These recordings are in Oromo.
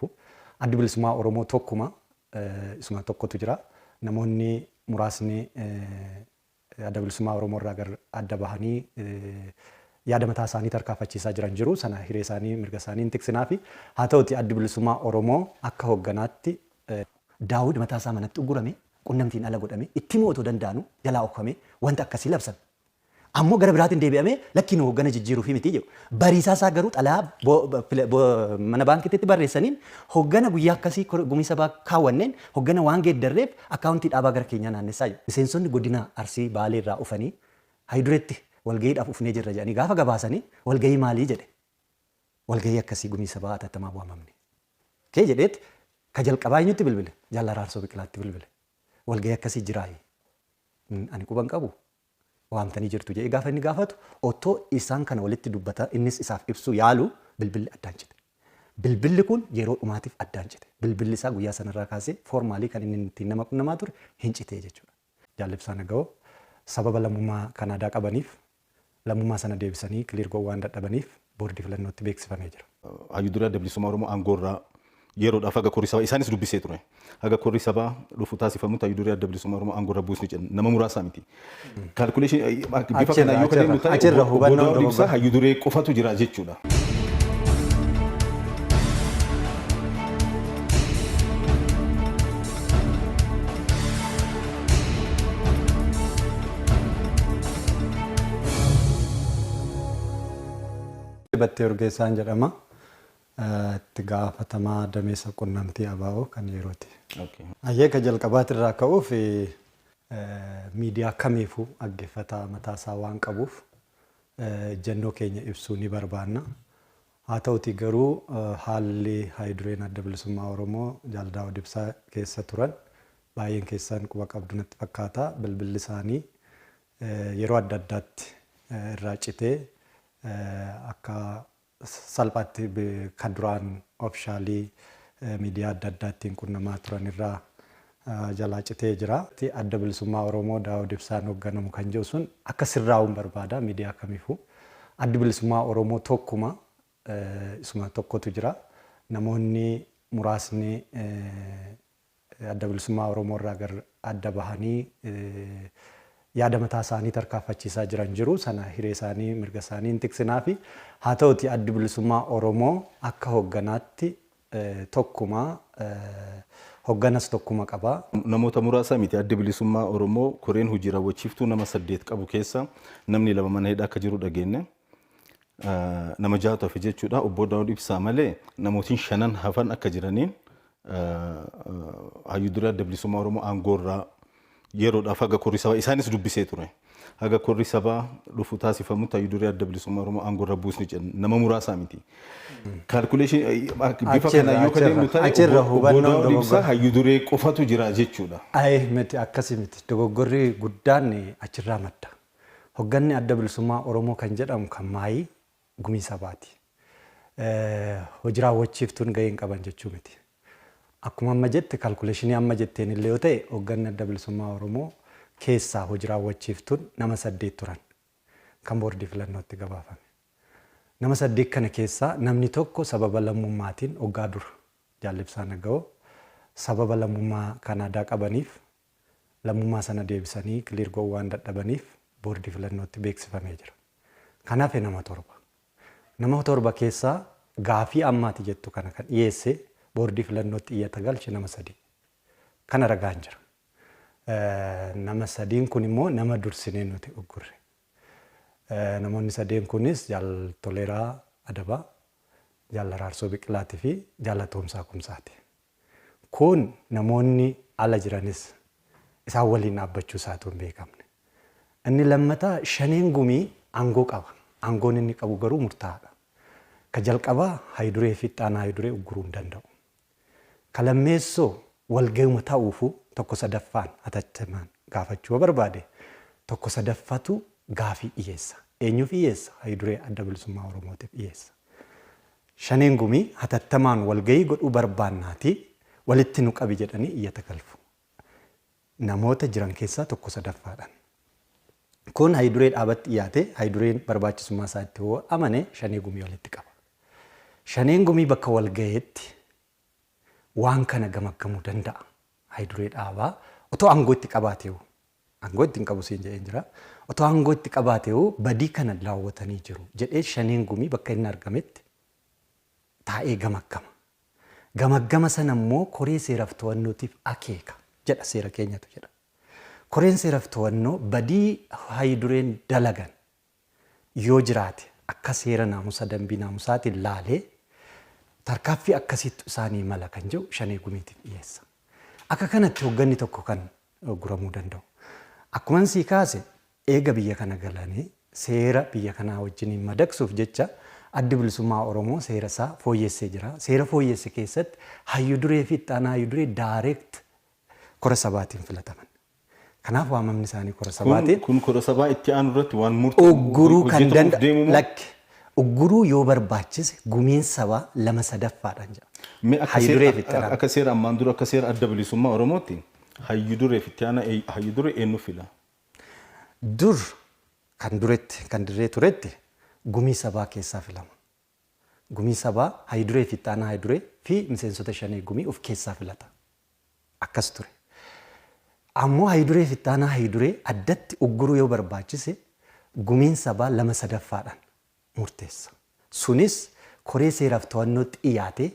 kamiifuu adda bilisummaa Oromoo tokkuma isuma tokkotu jira. Namoonni muraasni adda bilisummaa Oromoo irraa gara adda bahanii yaada mataa isaanii tarkaanfachiisaa jiran jiru. Sana hiree isaanii mirga isaanii hin tiksinaa fi haa ta'uti adda bilisummaa Oromoo akka hoogganaatti Daawud mataa isaa manatti uggurame qunnamtiin ala godhame itti mootuu danda'anu jalaa oofame wanta akkasii labsame. Ammoo gara biraatiin deebi'amee lakkiin hooggana jijjiiruu fi miti jedhu. Bariisaa isaa garuu xalaa mana baankiitti barreessaniin hooggana guyyaa akkasii gumii sabaa kaawwanneen hooggana waan geeddarreef akkaawuntii dhaabaa gara keenyaa naannessaa jiru. Miseensonni godina Arsii Baalee irraa dhufanii Haydureetti walgahiidhaaf dhufnee jirra jedhanii gaafa gabaasanii walgahii maalii jedhe. Walgahii akkasii gumii sabaa hatattamaa waamamne. Kee jedheet ka jalqabaa eenyutti bilbile Jaal Araarsoo Biqilaatti bilbile. Walgahii akkasii jiraayi. Ani quban qabu. Waamtanii jirtu jedhee gaafa inni gaafatu otoo isaan kana walitti dubbata innis isaaf ibsu yaalu bilbilli addaan cite. Bilbilli kun yeroo dhumaatiif addaan cite. Bilbilli isaa guyyaa sanarraa kaasee foormaalii kan inni ittiin nama qunnamaa ture hin citee jechuudha. Jaallibsaa Naga'oo sababa lammummaa Kanaadaa qabaniif lammummaa sana deebisanii kiliir gochuu waan dadhabaniif boordii filannootti beeksifamee jira. Hayyuu Duree Adda Bilisummaa Oromoo aangoorraa yeroodhaaf haga korri sabaa isaanis dubbisee ture. Haga korri sabaa dhufu taasifamutti Hayyuu Duree Adda Bilisummaa Oromoo aangoorra buusni jedhan nama muraasaa miti. Kaalkuleeshinii bifa kanaan yoo kan nuti achirra hubannoo ibsa Hayyuu Duree qofatu jira jechuudha. Battee Urgeessaan jedhama. Itti gaafatamaa dameessa qunnamtii ABO kan yerooti. Ayyee ka jalqabaatirraa ka'uuf miidiyaa kamiifuu dhaggeeffataa mataasaa waan qabuuf ejjennoo keenya ibsuu ni barbaanna. Haa ta'uti garuu haalli Haayidureen Adda Bilisummaa Oromoo Jaal Daawud Ibsaa keessa turan baay'een keessan quba qabdu natti fakkaata. Bilbilli isaanii yeroo adda addaatti irraa citee akka salphaatti kan duraan oofishaalii miidiyaa adda addaattiin qunnamaa turan irraa jalaa citee jira. Adda Bilisummaa Oromoo Daawud Ibsaan hoogganamu kan jiru sun akka sirraa'uun barbaada miidiyaa kamiifuu. Adda Bilisummaa Oromoo tokkuma isuma tokkotu jira. Namoonni muraasni Adda Bilisummaa Oromoo irraa gara adda bahanii yaada mataa isaanii tarkaanfachiisaa jiran jiru. Sana hiree isaanii mirga isaanii hin tiksinaa fi haa ta'uti Adda Bilisummaa Oromoo akka hoogganaatti tokkuma hoogganas tokkuma qaba. Namoota muraasa miti Adda Bilisummaa Oromoo koreen hojii raawwachiiftuu nama 8 qabu keessa namni 2 mana hidhaa akka jiru dhageenya. Nama 6 hafe jechuudha. Obbo Daawud Ibsaa malee namootiin 5 hafan akka jiraniin Hayyuu Duree Adda Bilisummaa Oromoo aangoorraa yeroodhaaf haga korri sabaa isaanis dubbisee ture. Haga korri sabaa dhufu taasifamutti Hayyuu Duree Adda Bilisummaa Oromoo aangoorra buusni jedhan nama muraasaa miti. Kaalkuleeshinii bifa kanaan yoo kan nuti achirra hubannoo ibsa Hayyuu Duree qofatu jira jechuudha. Miti akkasii miti. Dogoggorri guddaan achirraa madda. Hoogganni Adda Bilisummaa Oromoo kan jedhamu kan maayii gumii sabaati. Hojii raawwachiiftuun gahee hin qaban jechuu miti. Akkuma amma jette kaalkuleeshinii amma jetteen illee yoo ta'e hoogganni Adda Bilisummaa Oromoo keessaa hojii raawwachiiftuun nama 8 turan kan boordii filannootti gabaafame. Nama 8 kana keessaa namni tokko sababa lammummaatiin hoggaa dura Jaallibsaa Naga'oo sababa lammummaa Kanaadaa qabaniif lammummaa sana deebisanii kiliir gochuu waan dadhabaniif boordii filannootti beeksifamee jira. Kanaaf nama 7. Nama 7 keessaa gaafii ammaati jettu kana kan dhiyeesse boordii filannootti iyyata galche nama 3. Kana ragaan jira. Nama 3 kun immoo nama dursinee nuti uggurre. Namoonni 3 kunis Jaal Toleeraa Adabaa, Jaal Araarsoo Biqilaatii fi Jaal Toomsaa Kumsaati. Kun namoonni ala jiranis isaan waliin dhaabbachuu isaatu hin beekamne. Inni lammataa shaneen gumii aangoo qaba. Aangoon inni qabu garuu murtaa'aadha. Ka jalqabaa Haayiduree fi Ixaanaa Haayiduree ugguruu hin danda'u. Ka lammeessoo walgahuma ta'uufu tokko sadaffaan hatattamaan gaafachuu barbaade tokko sadaffatu gaafii dhiyeessa. Eenyuuf dhiyeessa? Haayiduree Adda Bilisummaa Oromootiif dhiyeessa. Shaneen gumii hatattamaan walgahii godhuu barbaannaati walitti nu qabi jedhanii iyyata galfu. Namoota jiran keessaa tokko sadaffaadhaan. Kun Haayiduree dhaabatti dhiyaate Haayidureen barbaachisummaa isaatti hoo amane shanee gumii walitti qaba. Shaneen gumii bakka walgaheetti waan kana gamaggamuu danda'a. Haayiduree dhaabaa otoo aangoo itti qabaateewu aangoo itti hin qabu siin jedheen jira. Otoo aangoo itti qabaateewu badii kana raawwatanii jiru jedhee shaneen gumii bakka inni argametti taa'ee gamaggama. Gamaggama sana immoo koree seeraaf to'annootiif akeeka jedha seera keenyatu jedha. Koreen seeraaf to'annoo badii haayidureen dalagan yoo jiraate akka seera naamusa dambii naamusaatiin laalee tarkaaffii akkasitti isaanii mala kan jedhu shanee gumiitiif dhiyeessa. Akka kanatti hoogganni tokko kan guramuu danda'u. Akkuma sii kaase eega biyya kana galanii seera biyya kanaa wajjin madaqsuuf jecha addi bilisummaa Oromoo seera isaa fooyyessee jira. Seera fooyyesse keessatti hayyuduree fi itti aanaa hayyuduree daayireekt kora sabaatiin filataman. Kanaaf waamamni isaanii kora sabaatiin. Kun kora sabaa itti aanu irratti waan murtii ugguruu kan danda'u lakki. Ugguruu yoo barbaachise gumiin sabaa 2/3dhaan jira. Akka seera ammaan dura akka seera adda bilisummaa Oromootti hayyuduree fi itti aanaa hayyuduree eenyu fila? Dur kan dirree turetti gumii sabaa keessaa filama. Gumii sabaa hayyuduree fi itti aanaa hayyuduree fi miseensota shanee gumii of keessaa filata. Akkas ture. Ammoo hayyuduree fi itti aanaa hayyuduree addatti ugguruu yoo barbaachise gumiin sabaa 2/3dhaan murteessa. Sunis koree seeraaf to'annootti dhiyaate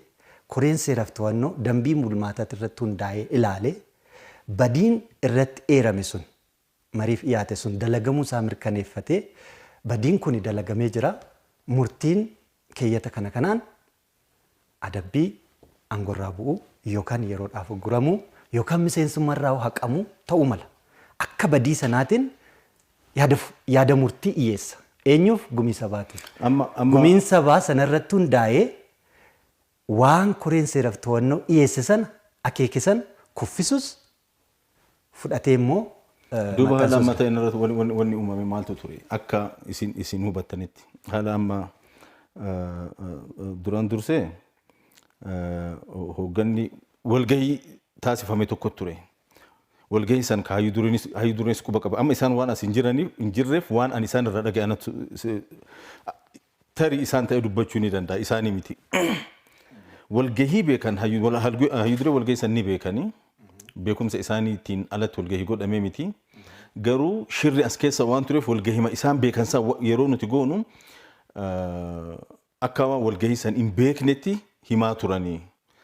koreen seeraaf to'annoo dambii bulmaataatti irratti hundaa'ee ilaalee badiin irratti eerame sun mariif dhiyaate sun dalagamuu isaa mirkaneeffatee badiin kun dalagamee jira murtiin keeyyata kana kanaan adabbii aangorraa bu'uu yookaan yeroodhaaf ugguramuu yookaan miseensummaarraa haqamuu ta'uu mala. Akka badii sanaatiin yaada murtii dhiyeessa. Eenyuuf gumii sabaatiif. Gumiin sabaa sanarratti hundaa'ee waan koreen seeraaf to'annoo dhiyeesse sana akeekisan kuffisus fudhatee immoo duuba haala amma ta'e irratti wanni uumame maaltu ture akka isin hubattanitti haala amma duraan dursee hoogganni walgahii taasifame tokko ture. Walgahii san ka hayyudureenis quba qaba. Amma isaan waan as hin jirreef waan ani isaan irraa dhaga'anatu tarii isaan ta'e dubbachuu ni danda'a isaanii miti. Walgahii beekan hayyuduree walgahii san ni beekanii beekumsa isaaniitiin alatti walgahii godhamee miti. Garuu shirri as keessa waan tureef walgahii isaan beekansaa yeroo nuti goonu akka walgahii san hin beeknetti himaa turanii.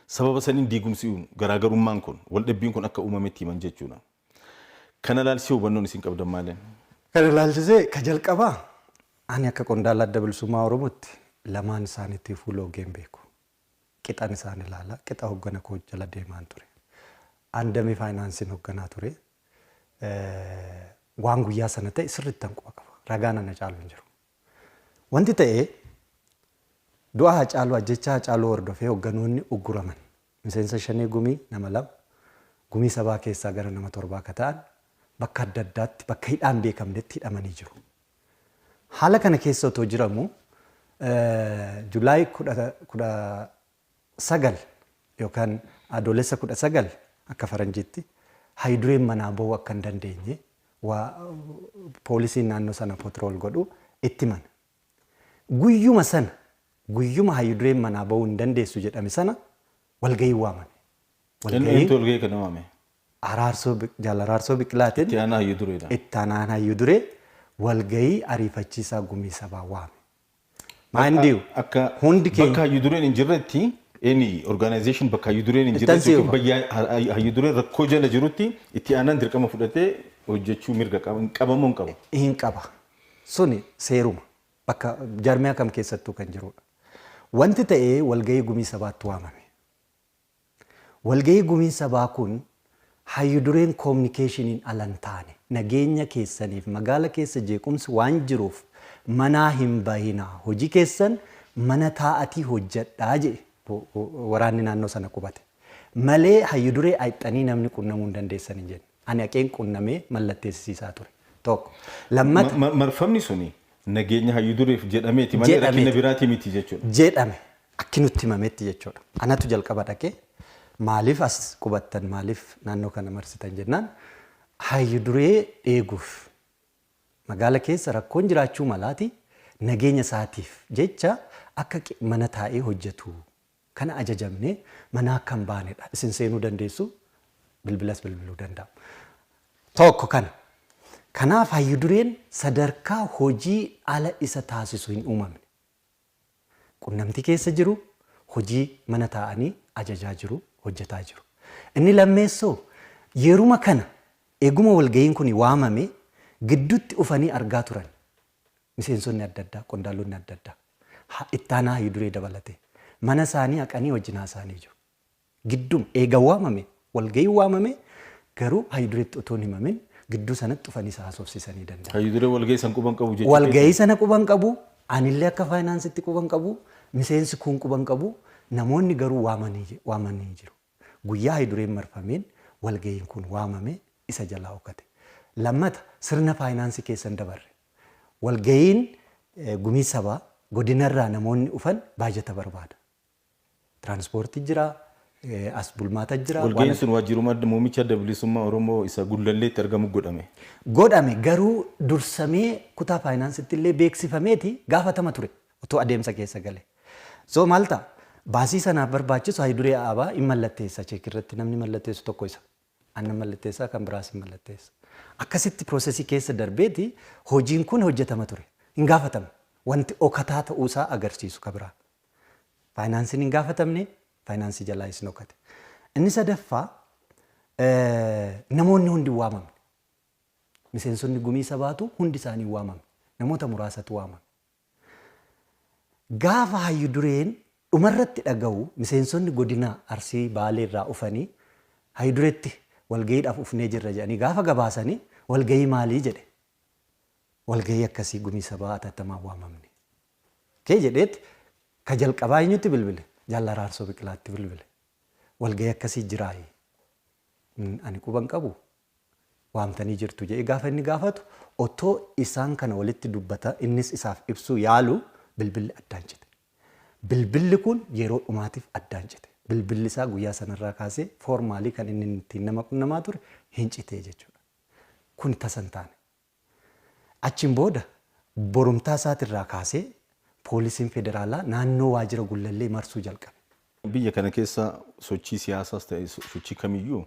Sababa saniin diigumsi garaagarummaan kun waldhabbiin kun akka uumametti himan jechuudha. Kana ilaalchisee hubannoon isin qabdan maaleen? Kana ilaalchisee ka jalqabaa ani akka qondaala adda bilisummaa Oromootti lamaan isaaniitti fuuloo geen beeku. Qixan isaan ilaala. Qixa hoggana koo jala deemaan ture. Andamii faayinaansiin hogganaa ture. Waan guyyaa sana ta'e sirriitti hanquba qaba. Ragaan ana caalu hin jiru. Wanti ta'ee du'a Hacaaluu ajjechaa Hacaaluu hordofee hogganoonni ugguraman. Miseensa shanee gumii nama 2 gumii sabaa keessaa gara nama 7 akka ta'an bakka adda addaatti bakka hidhaan beekamnetti hidhamanii jiru. Haala kana keessa otoo jiramu Julaay 19 yookaan adoolessa 19 akka faranjiitti hayyudureen manaa bahuu akka hin dandeenye poolisiin naannoo sana patrool godhu itti himan. Guyyuma sana guyyuma hayyudureen manaa bahuu hin dandeessu jedhame sana walgahii waamame. Walgahii kana waame. Jaalaraarsoo Biqilaatiin itti aanaa hayyudureedha. Itti aanaa hayyuduree walgahii ariifachiisaa gumii sabaa waame. Maandiyu hundi keenya bakka hayyudureen hin jirretti any organization bakka hayyudureen hin jirretti hayyudureen rakkoo jala jirutti itti aanaan dirqama fudhatee hojjechuu mirga qabamuu hin qabu. Hin qaba. Suni seeruma bakka jarmiyaa kam keessattuu kan jirudha. Wanti ta'ee walgahii gumii sabaatti waamame. Walgahii gumii sabaa kun hayyudureen communicationin alan taane nageenya keessaniif magaala keessa jeequmsi waan jiruuf manaa hin bahinaa hojii keessan mana taa'atii hojjedhaa jedhe waraanni naannoo sana qubate. Malee hayyuduree ayxanii namni qunnamuu hin dandeessan hin jenne. Ani haqeen qunnamee mallatteessisaa ture. Tokko. Lammata. Marfamni suni nageenya hayyudureef jedhameeti malee rakkina biraatii miti jechuudha. Jedhame akkinutti himametti jechuudha. Anatu jalqaba dhaqee maaliif as qubattan maaliif naannoo kana marsitan jennaan hayyuduree eeguuf magaala keessa rakkoon jiraachuu malaati nageenya isaatiif jecha akka mana taa'ee hojjetu Kana ajajamnee mana akka hin baanedha. Isin seenuu dandeessu bilbilas bilbiluu danda'u. Tokko kana. Kanaaf hayyudureen sadarkaa hojii ala isa taasisu hin uumamne. Qunnamtii keessa jiru hojii mana taa'anii ajajaa jiru hojjetaa jiru. Inni lammeessoo yeruma kana eeguma walga'iin kun waamame gidduutti ufanii argaa turan. Miseensonni adda addaa, qondaalonni adda addaa. Ittaanaa hayyuduree dabalatee mana isaanii haqanii wajjin haasa'anii jiru. Giddum eega waamame walga'ii waamame garuu hayyudureetti otoo hin himamin gidduu sanatti dhufanii haasofsiisanii danda'u. Hayyuduree walga'ii san quban qabu jechuudha. Walga'ii sana quban qabu, anillee akka faayinaansitti quban qabu, miseensi kun quban qabu, namoonni garuu waamanii jiru. Guyyaa hayyudureen marfameen walga'iin kun waamame isa jalaa okkate. Lammata sirna faayinaansii keessan dabarre. Walga'iin gumii sabaa godinarraa namoonni dhufan baajata barbaada. Tiraanspoortii jira, as bulmaata jira. Walga'iin sun waajjiruma muummicha adda bilisummaa Oromoo isa Gullalleetti argamu godhame. Godhame garuu dursamee kutaa faayinaansitti illee beeksifameeti gaafatama ture otoo adeemsa keessa gale. So maal ta'a? Baasii sanaaf barbaachisu hayyuduree aabaa hin mallatteessa cheekirratti namni mallatteessu tokko isa. Annan mallatteessaa kan biraas hin mallatteessa. Akkasitti piroosesii keessa darbeeti hojiin kun hojjetama ture. Hin gaafatama. Wanti okataa ta'uusaa agarsiisu ka biraa. Faayinaansiin hin gaafatamne faayinaansii jalaa isin okkate. Inni sadaffaa namoonni hundi waamamne. Miseensonni gumii sabaatu hundi isaanii waamamne. Namoota muraasatu waamame. Gaafa hayyudureen dhumarratti dhaga'u miseensonni godina Arsii Baaleerraa dhufanii hayyudureetti walga'iidhaaf ufnee jirra jedhanii gaafa gabaasanii walga'ii maalii jedhe. Walga'ii akkasii gumii sabaa atattamaa waamamne. Kee jedheetti ka jalqabaa eenyutti bilbile Jaalla Araarsoo Biqilaatti bilbile. Walga'ii akkasii jiraayi. Ani quban qabu waamtanii jirtu jedhee gaafa inni gaafatu otoo isaan kana walitti dubbata innis isaaf ibsuu yaalu bilbilli addaan cite. Bilbilli kun yeroo dhumaatiif addaan cite. Bilbilli isaa guyyaa sanarraa kaasee foormaalii kan inni ittiin nama qunnamaa ture hin citee jechuudha. Kun tasan taane. Achiin booda borumtaa isaatirraa kaasee poolisiin federaalaa naannoo waajjira Gullallee marsuu jalqabe. Biyya kana keessa sochii siyaasaas ta'e sochii kamiyyuu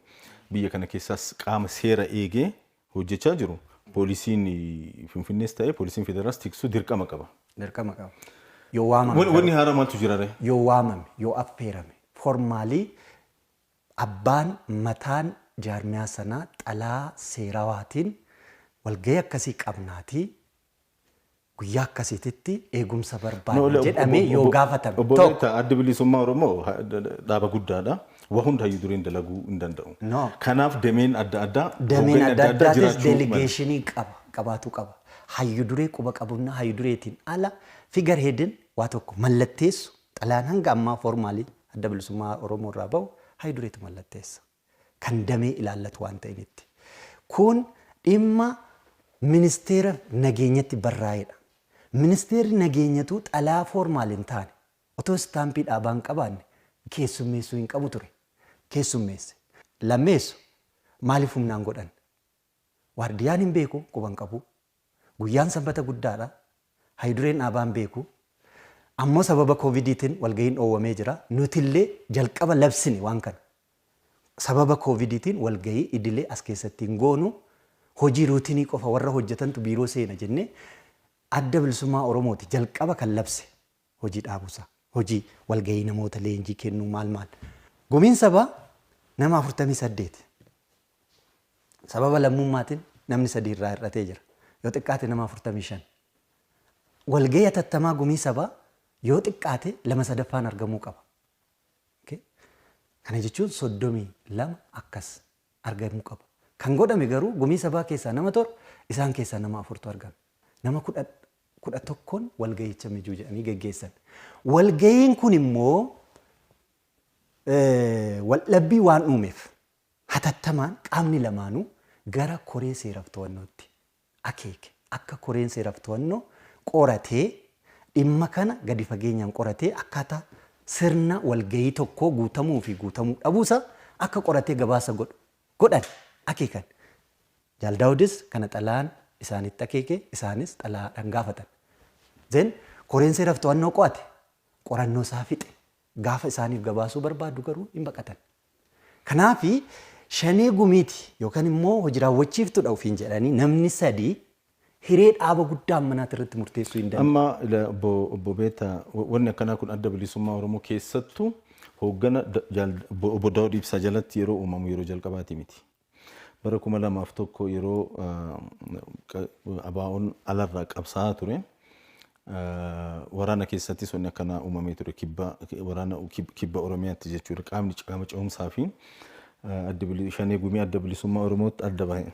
biyya kana keessaas qaama seera eegee hojjechaa jiru. Poolisiin Finfinnees ta'e poolisiin federaalaas tiksuu dirqama qaba. Dirqama qaba. Yoo waamame. Wanni haaraa maaltu jira ree? Yoo waamame, yoo affeerame. Formaalii abbaan mataan jaarmiyaa sanaa xalaa seerawaatiin walga'ii akkasii qabnaatii guyyaa akkasiititti eegumsa barbaada jedhamee yoo gaafatame. Obbo Adda Bilisummaa Oromoo dhaaba guddaadha. Waa hunda hayyudureen dalaguu hin danda'u. Kanaaf dameen adda addaatis deeligeeshinii qabaatu qaba. Hayyuduree quba qabumna hayyudureetiin ala figar heedin waa tokko mallatteessu xalaan hanga ammaa formaalii Adda Bilisummaa Oromoo irraa bahu hayyudureetu mallatteessa. Kan damee ilaallatu waan ta'initti. Kun dhimma ministeera nageenyatti barraa'edha. Ministeerri nageenyatu xalaa formaaliin taane otoo istaampii dhaabaan qabaanne keessummeessuu hin qabu ture. Keessummeesse. Lammeessu maaliif humnaan godhan? Waardiyaan hin beeku quban qabu. Guyyaan sanbata guddaadha. Hayyudureen dhaabaan beeku. Ammoo sababa koovidiitiin walga'iin dhoowwamee jira. Nutillee jalqaba labsine waan kana. Sababa koovidiitiin walga'ii idilee as keessatti hin goonu hojii ruutinii qofa warra hojjetantu biiroo seena jennee Adda Bilisummaa Oromooti jalqaba kan labse hojii dhaabuusaa. Hojii walga'ii namoota leenjii kennuu maal. Gumiin sabaa nama 48. Sababa lammummaatiin namni 3 irraa hir'atee jira. Yoo xiqqaate nama 45. Walga'ii atattamaa gumii sabaa yoo xiqqaate 2/3 argamuu qaba. Kana jechuun 32 akkas argamuu qaba. Kan godhame garuu gumii sabaa keessaa nama 7 isaan keessaa nama 4tu argame. Nama 11 walga'icha mijuu jedhanii geggeessan. Walga'iin kun immoo waldhabbii waan uumeef hatattamaan qaamni lamaanuu gara koree seeraaf to'annootti akeeke. Akka koreen seeraaf to'annoo qoratee dhimma kana gadi fageenyaan qoratee akkaataa sirna walga'ii tokkoo guutamuu fi guutamuu dhabuusaa akka qoratee gabaasa godhan akeekan. Jaal Daawudis kana xalaan isaanitti akeeke isaanis xalaadhaan gaafatan. Koreen seeraaf to'annoo qo'ate qorannoo isaa fixe gaafa isaaniif gabaasuu barbaadu garuu hin baqatan. Kanaafi shanee gumiiti yookaan immoo hojii raawwachiiftuudha ofiin jedhanii namni sadii hiree dhaaba guddaa ammanaati irratti murteessuu hin danda'u. Amma obbo Beeta wanni akkanaa kun adda bilisummaa Oromoo keessattuu hooggana obbo Daawud Ibsaa jalatti yeroo uumamu yeroo jalqabaati miti. Bara 2001 yeroo ABO'n alarraa qabsaa'aa ture waraana keessattis wanni akkanaa uumamee ture waraana kibba Oromiyaatti jechuudha. Qaamni qaama ce'umsaa fi shanee gumii adda bilisummaa Oromootti adda bahe.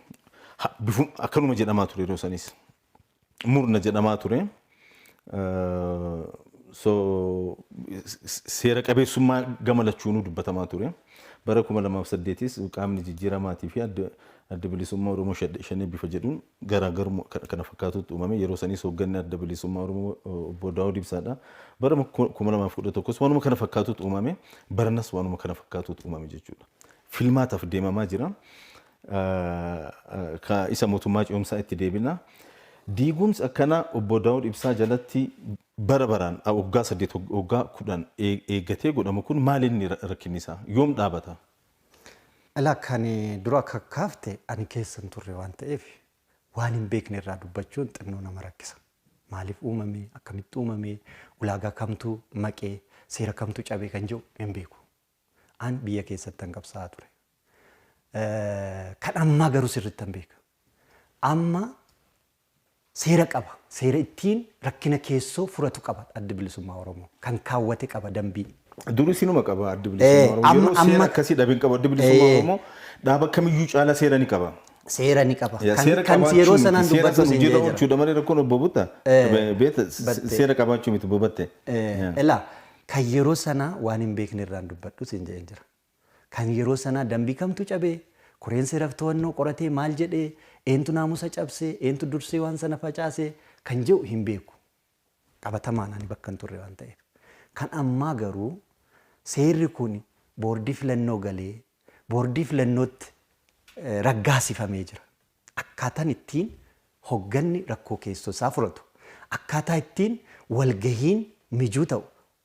Akkanuma jedhamaa ture yeroo sanis. Murna jedhamaa ture. Seera qabeessummaa gama lachuunuu dubbatamaa ture. Bara 2008tis qaamni jijjiiramaatii fi adda bilisummaa Oromoo shanee bifa jedhuun garaagarummaa kana fakkaatutti uumame. Yeroo sanis hoogganni adda bilisummaa Oromoo obbo Daawud Ibsaadha. Bara 2011 waanuma kana fakkaatutti uumame. Baranas waanuma kana fakkaatutti uumame jechuudha. Filmaataaf deemamaa jira. Isa mootummaa ce'umsaa itti deebina. Diigumsi akkana obbo Daawud Ibsaa jalatti bara baraan waggaa 8 waggaa 10 eeggatee godhamu kun maal inni rakkinni isaa yoom dhaabata? Alaa kan dura akka kaafte ani keessan turre waan ta'eef waan hin beekne irraa dubbachuun xinnoo nama rakkisa. Maaliif uumame, akkamitti uumame, ulaagaa kamtu maqee, seera kamtu cabee kan jiru hin beeku. An biyya keessatti qabsaa'aa ture. Kan ammaa garuu sirriitti hin beeka. Amma seera qaba. Seera ittiin rakkina keessoo furatu qaba adda bilisummaa Oromoo. Kan kaawwate qaba dambii. Durii sinuma qaba adda bilisummaa Oromoo. Yeroo seera akkasii dhabeen qaba adda bilisummaa Oromoo dhaaba kamiyyuu caala seera ni qaba. Seera ni qaba. Kan yeroo sanaan dubbatu sin jedhu jechuudha malee rakkoon obbo Butta. Beeta seera qabaachuu miti bobatte. Elaa kan yeroo sanaa waan hin beekne irraan dubbadhu sin jedheen jira. Kan yeroo sanaa dambii kamtu cabee koreen seeraaf to'annoo qoratee maal jedhee eentu naamusa cabsee eentu dursee waan sana facaasee kan jedhu hin beeku. Qabatamaan ani bakka hin turre waan ta'eef. Kan ammaa garuu seerri kun boordii filannoo galee boordii filannootti raggaasifamee jira. Akkaataan ittiin hogganni rakkoo keessoo isaa furatu. Akkaataa ittiin walgahiin mijuu ta'u,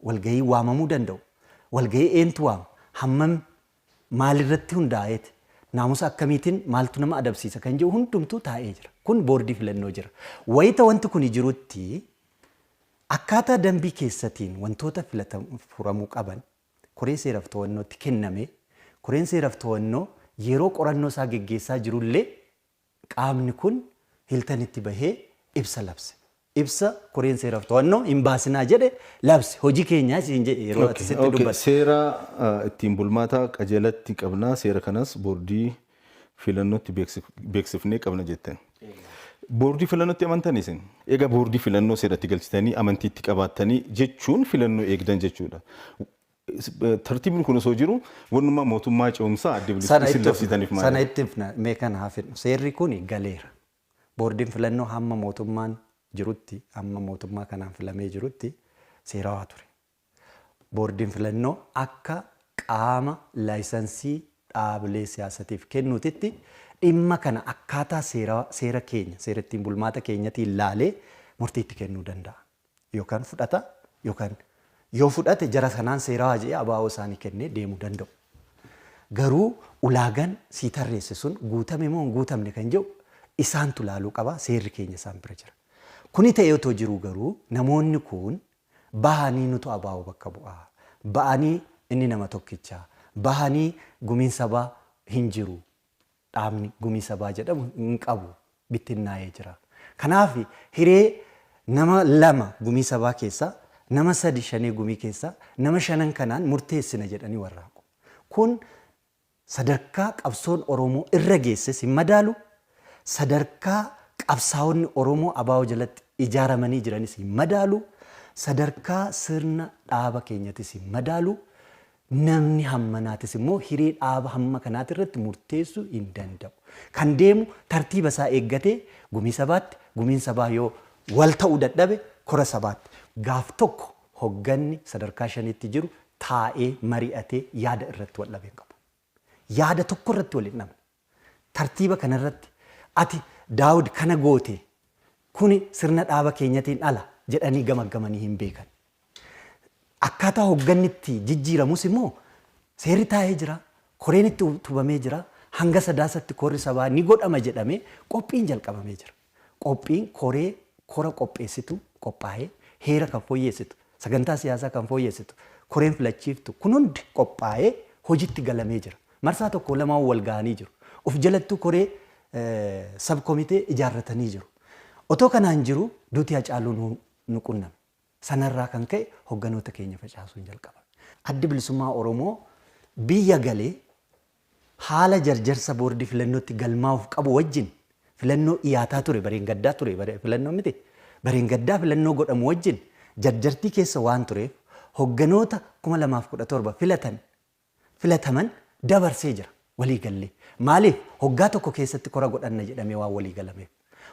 walgahii waamamuu danda'u, walgahii eentu waama, hammam maalirratti hundaa'eeti, naamusa akkamiitiin maaltu nama adabsiisa kan jiru hundumtuu taa'ee jira. Kun boordii filannoo jira. Wayita wanti kun jirutti akkaataa dambii keessatiin wantoota furamuu qaban koree seeraaf to'annootti kenname. Koreen seeraaf to'annoo yeroo qorannoo isaa geggeessaa jirullee qaamni kun hiltanitti bahee ibsa labse. Ibsa koreen seeraaf to'annoo hin baasinaa jedhe labse. Hojii keenyaa isin jedhe yeroo ati sitti dubbate. Seera ittiin bulmaataa qajeelatti qabnaa. Seera kanas boordii filannootti beeksifnee qabna jettan. Boordii filannootti amantanii isin. Egaa boordii filannoo seeratti galchitanii amantiitti qabaattanii jechuun filannoo eegdan jechuudha. Tartiibni kun osoo jiru wanuma mootummaa ce'umsaa adda bilisummaa labsitaniif maali? Sana itti mee kana haa fedhu. Seerri kun galeera. Boordiin filannoo hamma mootummaan jirutti hamma mootummaa kanaan filamee jirutti seerawaa ture. Boordiin filannoo akka qaama laayisansii dhaabilee siyaasatiif kennuutitti dhimma kana akkaataa seera keenya seera ittiin bulmaata keenyatiin ilaalee murtiitti kennuu danda'a. Yookaan fudhata yookaan yoo fudhate jara sanaan seerawaa jedhee ABO isaanii kennee deemuu danda'u. Garuu ulaagaan sii tarreesse sun guutame moo hin guutamne kan jedhu isaantu laaluu qaba. Seerri keenya isaan bira jira. Kuni ta'ee otoo jiru garuu namoonni kun bahanii nutu ABO bakka bu'aa. Bahanii inni nama tokkichaa. Bahanii gumiin sabaa hin jiru. Dhaabni gumii sabaa jedhamu hin qabu. Bittinnaa'ee jira. Kanaaf hiree nama 2 gumii sabaa keessaa nama 3 shanee gumii keessaa nama 5 kanaan murteessina jedhanii warraaqu. Kun sadarkaa qabsoon Oromoo irra geesses hin madaalu. Sadarkaa qabsaa'onni Oromoo ABO jalatti ijaaramanii jiranis hin madaalu. Sadarkaa sirna dhaaba keenyatis hin madaalu. Namni hammanaatis immoo hiree dhaaba hamma kanaati irratti murteessuu hin danda'u. Kan deemu tartiiba isaa eeggatee gumii sabaatti gumiin sabaa yoo wal ta'uu dadhabe kora sabaatti. Gaaf tokko hogganni sadarkaa 5tti jiru taa'ee mari'atee yaada irratti wal dhabeen qabu. Yaada tokko irratti wal hin dhabne. Tartiiba kanarratti ati Daawud kana goote kuni sirna dhaaba keenyatiin ala jedhanii gamaggamanii hin beekan. akkaataa hoogganni itti jijjiiramus immoo seerri taa'ee jira, koreen itti tubamee jira, hanga sadaasatti korri sabaa ni godhama jedhamee qophiin jalqabamee jira. Qophiin kora qopheessitu qophaa'ee heera kan fooyyessitu, sagantaa siyaasaa kan fooyyessitu, koreen filachiiftu kun hundi qophaa'ee hojiitti galamee jira. Marsaa tokko lamaan wal ga'anii jiru. Of jalattuu koree sabkomitee ijaarratanii jiru. Otoo kanaan jiru duuti Hacaaluu nu qunname. Sanarraa kan ka'e hogganoota keenya facaasuun jalqabame. Addi bilisummaa Oromoo biyya galee haala jarjarsa boordii filannootti galmaa'uuf qabu wajjin filannoo dhiyaataa ture, bareen gaddaa ture, filannoo miti. Bareen gaddaa filannoo godhamu wajjin jarjartii keessa waan tureef hogganoota 2017 filataman dabarsee jira walii gallee. Maaliif hoggaa tokko keessatti kora godhanna jedhamee waan walii galameef.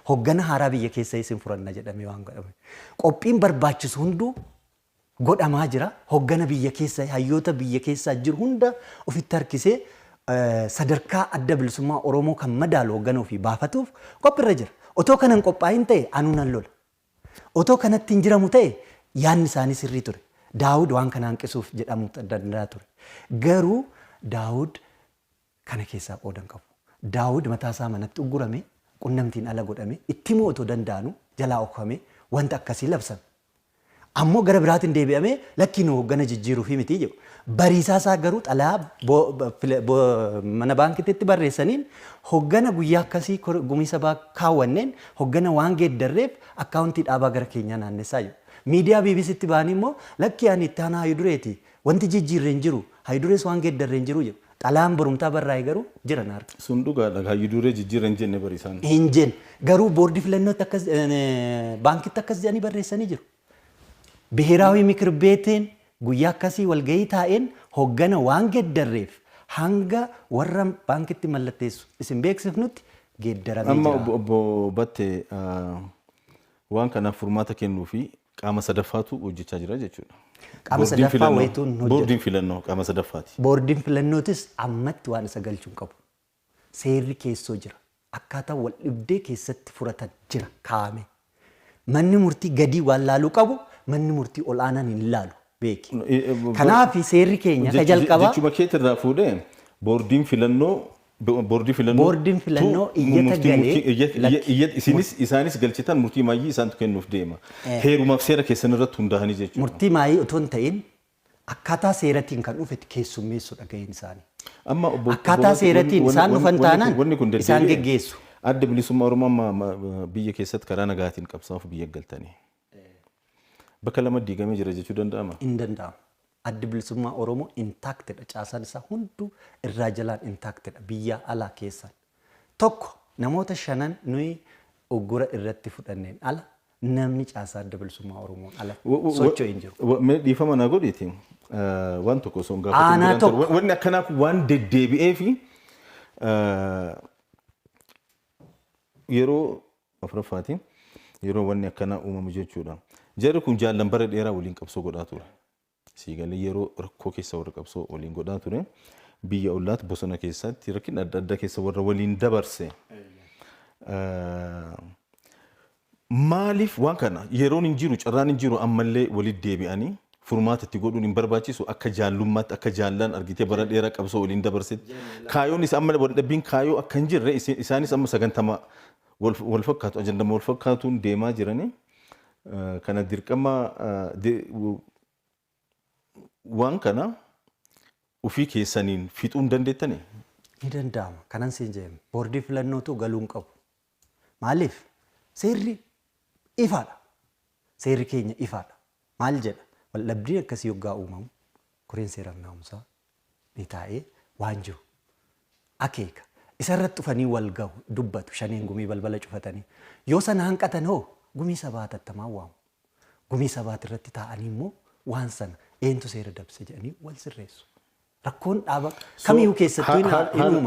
Hoggana haaraa biyya keessa isin furanna jedhamee waan godhame. Qophiin barbaachisu hunduu godhamaa jira. Hoggana biyya keessa hayyoota biyya keessaa jiru hunda ofitti harkisee sadarkaa adda bilisummaa Oromoo kan madaalu hoggana ofii baafatuuf qophiirra jira. Otoo kanan qophaa'in ta'e anuu nan lola. Otoo kanatti hin jiramu ta'e yaadni isaanii sirrii ture. Daawud waan kana hanqisuuf jedhamu danda'a ture. Garuu Daawud kana keessaa qoodan qabu. Daawud mataasaa manatti uggurame, qunnamtiin ala godhame, itti immoo otoo danda'anu jalaa oofame wanta akkasii labsame. Ammoo gara biraatiin deebi'amee lakkiin hoggana jijjiiruuf miti jedhu. Bariisaasaa garuu xalaa mana baankitti barreessaniin hoggana guyyaa akkasii gumii sabaa kaawwanneen hoggana waan geeddarreef akkaawuntii dhaabaa gara keenyaa naannessaa jiru. Miidiyaa BBCtti ba'anii immoo lakkii ani itti aanaa Hayidureeti. Wanti jijjiirree hin jiru. Hayidurees waan geeddarree hin jiru jedhu. Xalaan borumtaa barraa'e garuu jiran harka. Sun dhugaadha. Hayyiduree jijjiirra hin jenne bariisaan. Hin jenne. Garuu boordii filannootti akkas baankitti akkas jedhanii barreessanii jiru. Bihiraawi mikir beeteen guyyaa akkasii walgahii taa'een hoggana waan geeddarreef hanga warra baankitti mallatteessu isin beeksifnutti geeddaramee jira. Amma obbo Battee waan kanaaf furmaata kennuu fi qaama sadaffaatu hojjechaa jira jechuudha. Qaama sadaffaa wayituun hojjetu. Boordiin filannoo qaama sadaffaati. Boordiin filannootis ammatti waan isa galchuu qabu. Seerri keessoo jira. Akkaataa wal dhibdee keessatti furatan jira kaa'ame. Manni murtii gadii waan laaluu qabu, manni murtii ol'aanaan hin laalu beeki. Kanaaf seerri keenya ka jalqabaa. Jechuma keetirraa fuudhee boordiin filannoo iyyata galee isaanis galchitan murtii maayii isaantu kennuuf deema. Heerumaaf seera keessan irratti hundaa'anii jechuudha. Murtii maayii otoo hin ta'in akkaataa seeratiin kan dhufetti keessummeessudha gaheen isaanii. Akkaataa seeratiin isaan dhufan taanaan isaan geggeessu. Adda bilisummaa Oromoo biyya keessatti karaa nagaatiin qabsaa'uuf biyya galtanii. Bakka lama diigamee jira jechuu danda'ama? Hin danda'amu. Addi bilisummaa Oromoo intaaktedha. Caasaan isaa hunduu irraa jalaan intaaktedha. Biyya alaa keessaan. Tokko namoota shanan nuyi uggura irratti fudhanneen ala namni caasaa adda bilisummaa Oromoon ala socho'ee hin jiru. Mee dhiifama naa godheeti. Waan tokko osoo hin gaafatin. Wanni akkanaaf waan deddeebi'ee fi yeroo afuraffaatiin yeroo wanni akkanaa uumamu jechuudha. Jarri kun jaallan bara dheeraa waliin qabsoo godhaa ture. Siigalee yeroo rakkoo keessa warra qabsoo waliin godhaa ture. Biyya ollaatti bosona keessatti rakkina adda addaa keessa warra waliin dabarse. Maaliif waan kana yeroon hin jiru carraan hin jiru ammallee walitti deebi'anii furmaata itti godhuun hin barbaachisu akka jaallummaatti akka jaallan argitee bara dheeraa qabsoo waliin dabarsetti. Kaayoonis amma waldhabbiin kaayoo akka hin jirre isaanis amma sagantama wal fakkaatu ajandama wal fakkaatuun deemaa jiranii. Kana dirqama waan kana ofii keessaniin fixuun dandeettanii? Ni danda'ama. Kanan siin jedhame boordii filannootu galuun qabu. Maaliif? Seerri ifaadha. Seerri keenya ifaadha. Maal jedha? Waldhabdiin akkasii yoggaa uumamu koreen seeraaf naamusaa ni taa'ee waan jiru akeeka. Isarratti dhufanii wal gahu dubbatu shaneen gumii balbala cufatanii. Yoo sana hanqatan hoo gumii sabaa hatattamaa waamu. Gumii sabaa irratti taa'anii immoo waan sana eentu seera dabse jedhanii wal sirreessu. Rakkoon dhaaba kamiyyuu keessattuu hin uumamu.